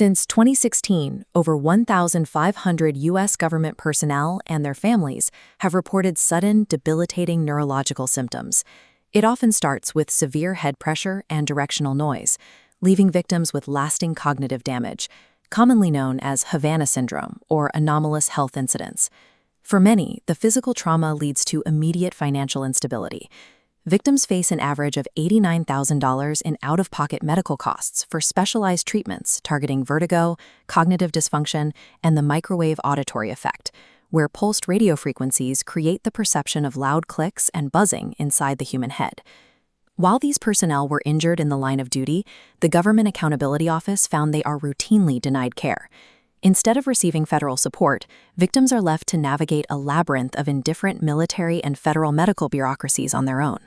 Since 2016, over 1,500 U.S. government personnel and their families have reported sudden, debilitating neurological symptoms. It often starts with severe head pressure and directional noise, leaving victims with lasting cognitive damage, commonly known as Havana Syndrome or anomalous health incidents. For many, the physical trauma leads to immediate financial instability. Victims face an average of $89,000 in out-of-pocket medical costs for specialized treatments targeting vertigo, cognitive dysfunction, and the microwave auditory effect, where pulsed radio frequencies create the perception of loud clicks and buzzing inside the human head. While these personnel were injured in the line of duty, the Government Accountability Office found they are routinely denied care. Instead of receiving federal support, victims are left to navigate a labyrinth of indifferent military and federal medical bureaucracies on their own.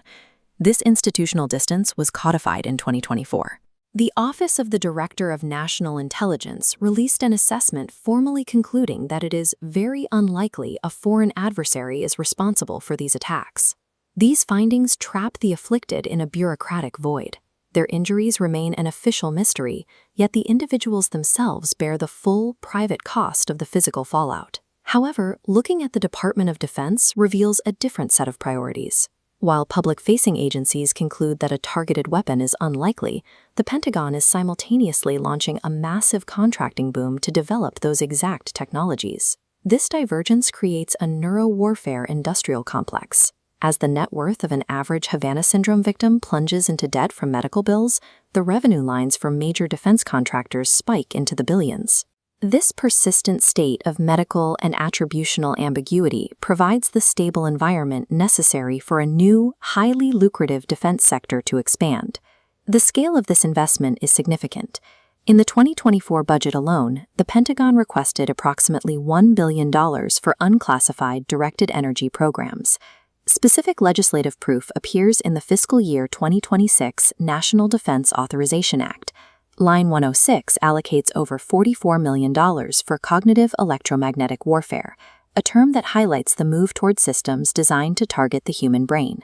This institutional distance was codified in 2024. The Office of the Director of National Intelligence released an assessment formally concluding that it is very unlikely a foreign adversary is responsible for these attacks. These findings trap the afflicted in a bureaucratic void. Their injuries remain an official mystery, yet the individuals themselves bear the full, private cost of the physical fallout. However, looking at the Department of Defense reveals a different set of priorities. While public-facing agencies conclude that a targeted weapon is unlikely, the Pentagon is simultaneously launching a massive contracting boom to develop those exact technologies. This divergence creates a neurowarfare industrial complex. As the net worth of an average Havana Syndrome victim plunges into debt from medical bills, the revenue lines for major defense contractors spike into the billions. This persistent state of medical and attributional ambiguity provides the stable environment necessary for a new, highly lucrative defense sector to expand. The scale of this investment is significant. In the 2024 budget alone, the Pentagon requested approximately $1 billion for unclassified directed energy programs. Specific legislative proof appears in the fiscal year 2026 National Defense Authorization Act. Line 106 allocates over $44 million for cognitive electromagnetic warfare, a term that highlights the move toward systems designed to target the human brain.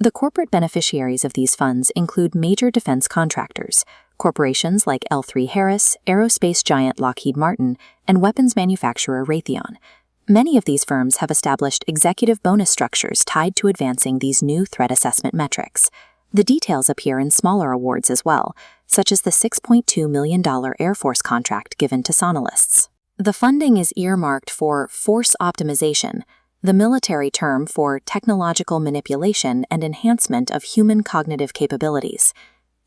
The corporate beneficiaries of these funds include major defense contractors, corporations like L3Harris, aerospace giant Lockheed Martin, and weapons manufacturer Raytheon. Many of these firms have established executive bonus structures tied to advancing these new threat assessment metrics. The details appear in smaller awards as well, such as the $6.2 million Air Force contract given to Sonalists. The funding is earmarked for force optimization, the military term for technological manipulation and enhancement of human cognitive capabilities.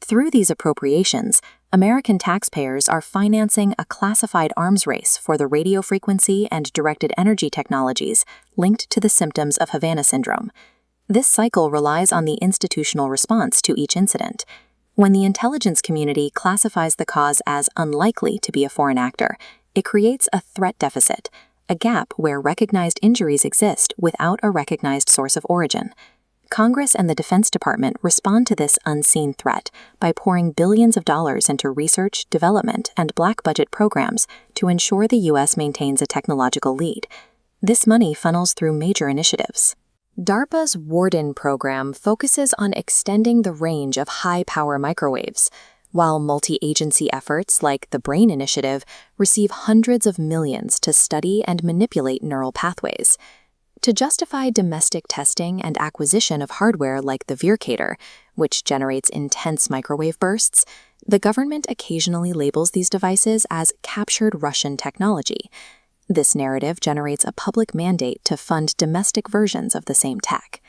Through these appropriations, American taxpayers are financing a classified arms race for the radio frequency and directed energy technologies linked to the symptoms of Havana Syndrome. This cycle relies on the institutional response to each incident. When the intelligence community classifies the cause as unlikely to be a foreign actor, it creates a threat deficit, a gap where recognized injuries exist without a recognized source of origin. Congress and the Defense Department respond to this unseen threat by pouring billions of dollars into research, development, and black budget programs to ensure the U.S. maintains a technological lead. This money funnels through major initiatives. DARPA's Warden program focuses on extending the range of high-power microwaves, while multi-agency efforts like the BRAIN Initiative receive hundreds of millions to study and manipulate neural pathways. To justify domestic testing and acquisition of hardware like the Vircator, which generates intense microwave bursts, the government occasionally labels these devices as captured Russian technology. This narrative generates a public mandate to fund domestic versions of the same tech.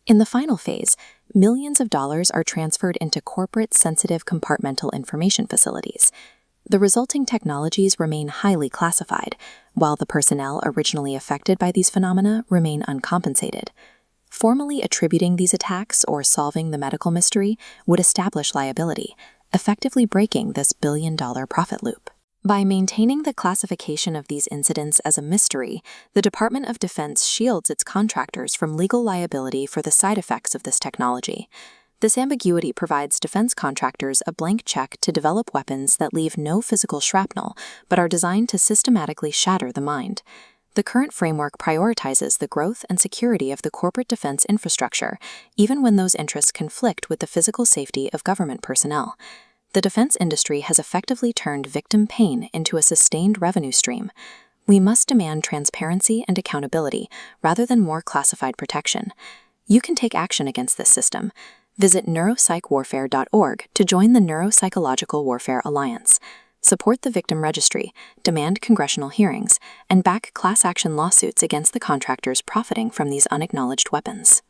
In the final phase, millions of dollars are transferred into corporate sensitive compartmental information facilities. The resulting technologies remain highly classified, while the personnel originally affected by these phenomena remain uncompensated. Formally attributing these attacks or solving the medical mystery would establish liability, effectively breaking this billion-dollar profit loop. By maintaining the classification of these incidents as a mystery, the Department of Defense shields its contractors from legal liability for the side effects of this technology. This ambiguity provides defense contractors a blank check to develop weapons that leave no physical shrapnel, but are designed to systematically shatter the mind. The current framework prioritizes the growth and security of the corporate defense infrastructure, even when those interests conflict with the physical safety of government personnel. The defense industry has effectively turned victim pain into a sustained revenue stream. We must demand transparency and accountability rather than more classified protection. You can take action against this system. Visit neuropsychwarfare.org to join the Neuropsychological Warfare Alliance. Support the Victim Registry, demand congressional hearings, and back class action lawsuits against the contractors profiting from these unacknowledged weapons.